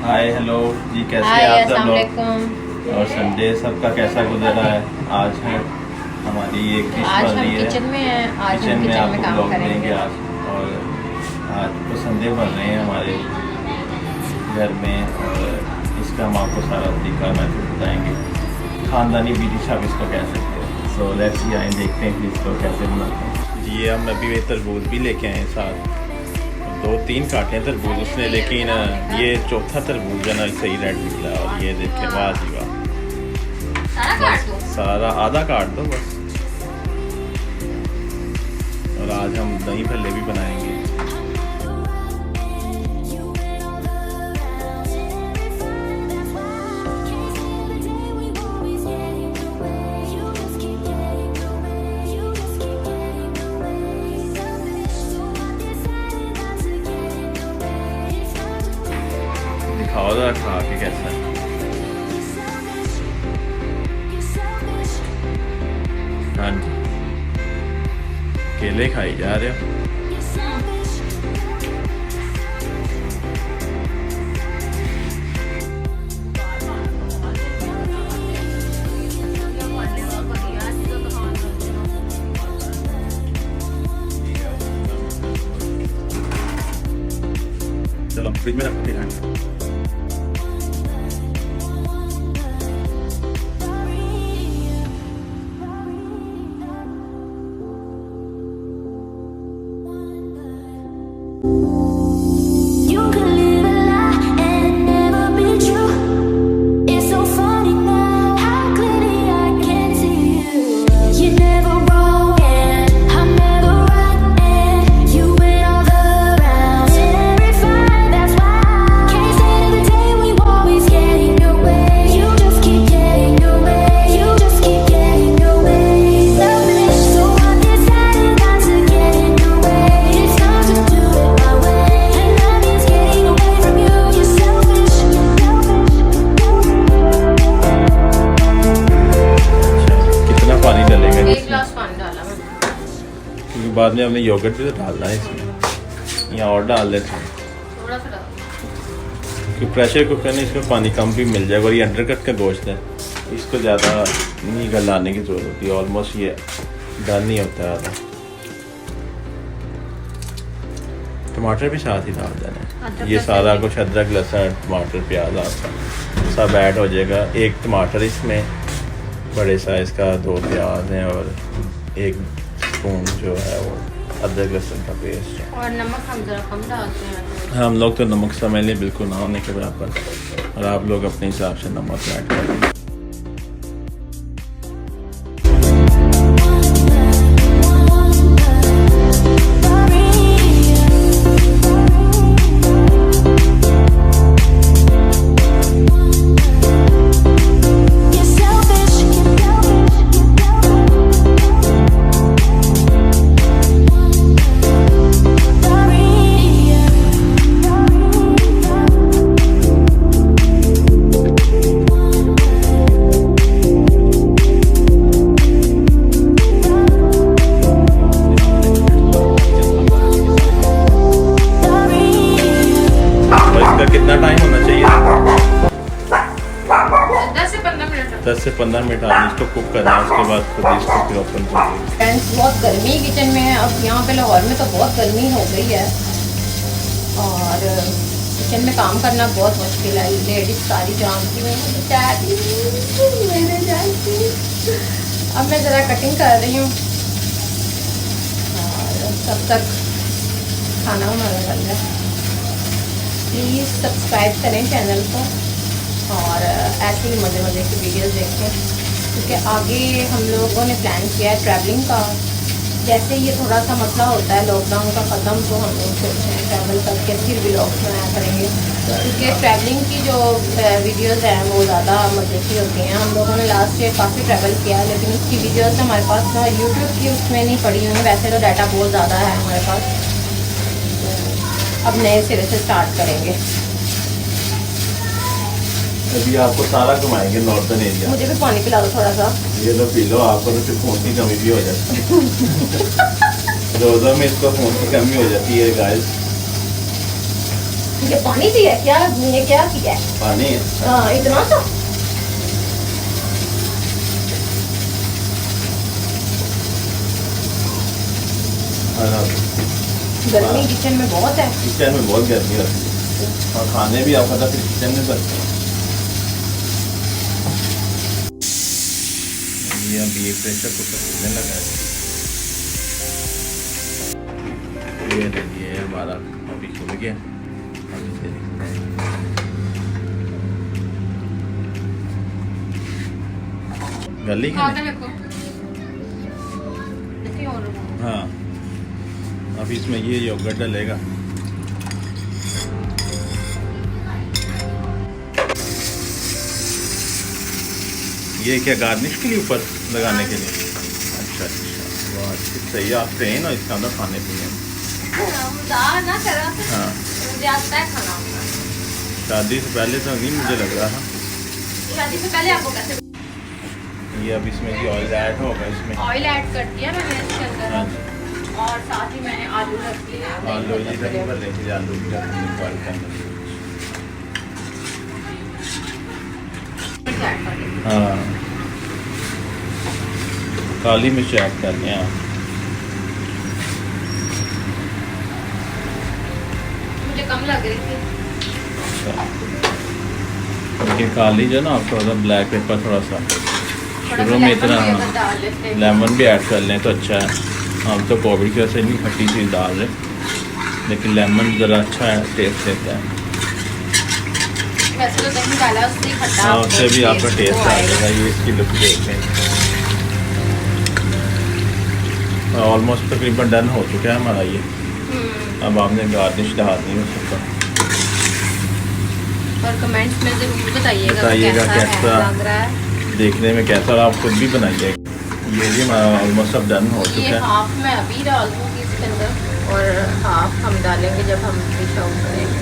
Hi hello जी, कैसे हैं आप सब लोग? और संडे सबका कैसा गुजरा है? आज है हमारी एक डिश बन रही है किचन में है। आज किचन में आपको काम ब्लॉग करेंगे देंगे आज। और आज तो संडे बन रहे हैं हमारे घर में और इसका हम आपको सारा तरीका मैथड बताएंगे। ख़ानदानी भी डिश आप इसको कह सकते हैं। सो लेट्स सी, आए देखते हैं कि इसको कैसे बनाते हैं। जी हम अभी वे तरबूज भी लेके आए साथ, 2-3 काटे हैं तरबूज उसने, लेकिन ये चौथा तरबूज जो ना सही रेड निकला। और ये देखें, वाह जी वाह, सारा आधा काट दो बस। और आज हम दही भल्ले भी बनाएंगे। दिखाओ जरा खा के कैसा है। हाँ जी, केले खाई जा रहे हो। चलो फ्रिज में रख के खाएंगे। बाद में हमने योगर्ट भी तो डालना है इसमें, या और डाल देते हैं थोड़ा सा क्योंकि प्रेशर कुकर में इसमें पानी कम भी मिल जाएगा। और ये अंडरकट का गोश्त है, इसको ज़्यादा नहीं गलाने की ज़रूरत होती है। ऑलमोस्ट ये डन नहीं होता है। टमाटर भी साथ ही डाल देना है। ये सारा कुछ अदरक लहसुन टमाटर प्याज आपका सब ऐड हो जाएगा। एक टमाटर इसमें बड़े साइज़ का, 2 प्याज हैं और 1 स्पून जो है वो अदरक लहसुन का पेस्ट है। और नमक हम जरा कम डालते हैं। हम लोग तो नमक समझ लें बिल्कुल ना होने के बराबर, और आप लोग अपने हिसाब से नमक ऐड करें। कितना टाइम होना चाहिए? 10 से 15 मिनट आदमी इसको कुक करना है। उसके बाद खुद इसको फिर ओपन करेंगे। फ्रेंड्स बहुत गर्मी किचन में है। अब यहाँ पे लाहौर में तो बहुत गर्मी हो गई है और किचन में काम करना बहुत मुश्किल है। लेडीज सारी जानती हैं मेरे जानती। अब मैं ज़रा कटिंग कर रही हूँ और तब तक खाना बनाना चल रहा है। प्लीज़ सब्सक्राइब करें चैनल को और ऐसे ही मज़े मज़े की वीडियोस देखें, क्योंकि आगे हम लोगों ने प्लान किया है ट्रैवलिंग का। जैसे ये थोड़ा सा मसला होता है लॉकडाउन का ख़त्म, तो हम लोग सोचते हैं ट्रैवल करके फिर व्लॉग्स बनाया करेंगे, क्योंकि ट्रैवलिंग की जो वीडियोस हैं वो ज़्यादा मज़े की होती हैं। हम लोगों ने लास्ट ईयर काफ़ी ट्रैवल किया, लेकिन उसकी वीडियोस हमारे पास ना यूट्यूब की उसमें नहीं पड़ी हुई। वैसे तो डाटा बहुत ज़्यादा है हमारे पास, अब नए सिरे से स्टार्ट करेंगे। अभी आपको सारा घुमाएंगे नॉर्थन एरिया। मुझे भी पानी पिला दो थोड़ा सा। ये तो पी लो, आपको तो फिर खून की कमी भी हो जाती है। रोज़ों में इसको खून की कमी हो जाती है गाइस। ये पानी भी है क्या? ये क्या किया है? पानी है। हाँ इतना सा। गर्मी किचन में बहुत है। किचन में बहुत गर्मी होती है और खाने भी आप पता फिर किचन में बनते हैं। ये अभी प्रेशर कुकर चलने लगा है। ये देखिए हमारा अभी खुल गया। अभी से देखते हैं। गली के हाँ अभी इसमें ये योगर्ट डलेगा। ये क्या गार्निश के लिए ऊपर लगाने के लिए? अच्छा अच्छा वाह सही है। आप ट्रेन हो इसके अंदर खाने पीने में। हाँ मुझे आता है खाना। शादी से पहले तो नहीं मुझे लग रहा था। शादी से पहले आपको कैसे? ये अब इसमें भी ऑयल ऐड होगा। इसमें ऑयल ऐड कर दिया मैंने इसके अंदर। हाँ और साथ ही मैंने आलू रख लिए। आलू जी कहीं पर लेके आलू भी रख दिए बॉयल के अंदर। हाँ काली मिर्च ऐड करनी है। मुझे कम लग रही थी। लेकिन काली जो ना आपको थोड़ा ब्लैक पेपर थोड़ा सा शुरू में इतना लेमन भी ऐड कर लें तो अच्छा है। हम तो कोविड की वजह से नहीं खट्टी चीज़ डाल रहे लेकिन लेमन ज़रा अच्छा है टेस्ट देता है। वैसे तो दही डाला उससे खट्टा। हाँ उससे भी आपका टेस्ट आ जाएगा। ये इसकी लुक देखते हैं। ऑलमोस्ट तकरीबन डन हो चुका है हमारा ये। अब आपने गार्निश डालनी है उसके ऊपर। और कमेंट्स में ज़रूर बताइएगा कैसा लग रहा है, देखने में कैसा रहा। आप खुद भी बनाइए। ये भी हमारा ऑलमोस्ट अब डन हो चुका है। ये हाफ मैं अभी डाल दूँगी इसके अंदर और हाफ हम डालेंगे जब हम डिश आउट करेंगे।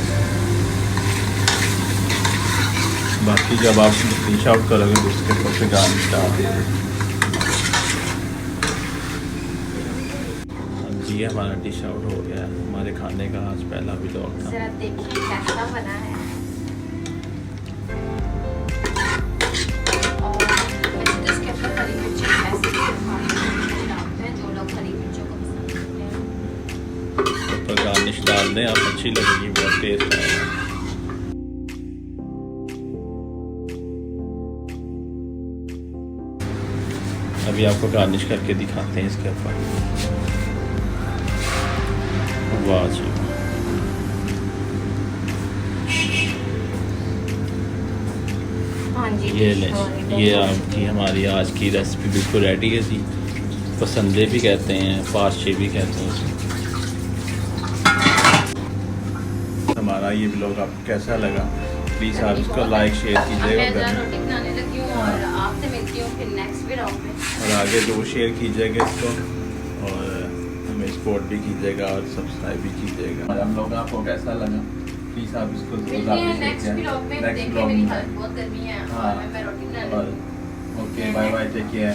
बाकी जब आप डिश आउट करोगे तो उसके ऊपर से गार्निश डाल दीजिए। जी हमारा डिश आउट हो गया। हमारे खाने का आज पहला व्लॉग था। जरा देखिए कैसा बना है। और इसके ऊपर हरी मिर्ची ऐसे डालते हैं जो लोग हरी मिर्चों को पसंद करते हैं। ऊपर गार्निश डाल दें आप, अच्छी लगेगी, बहुत टेस्ट आएगा। अभी आपको गार्निश करके दिखाते हैं इसके ऊपर। वाह जी हाँ जी ये ले, ये आपकी हमारी आज की रेसिपी बिल्कुल रेडी है जी। पसंदे भी कहते हैं, पार्शे भी कहते हैं। हमारा ये ब्लॉग आपको कैसा लगा प्लीज़ आप इसको लाइक शेयर कीजिएगा। रोटी बनाने लगी हूँ और आपसे मिलती हूँ फिर नेक्स्ट वीडियो में। और आगे जो शेयर कीजिएगा इसको और हमें सपोर्ट भी कीजिएगा और सब्सक्राइब भी कीजिएगा। और हम लोग आपको कैसा लगा प्लीज़ आप इसको नेक्स्ट ब्लॉग में देखिए। मेरी हालत बहुत गर्मी है और मैं रोटी बनाने लगी हूँ। Okay bye bye take care.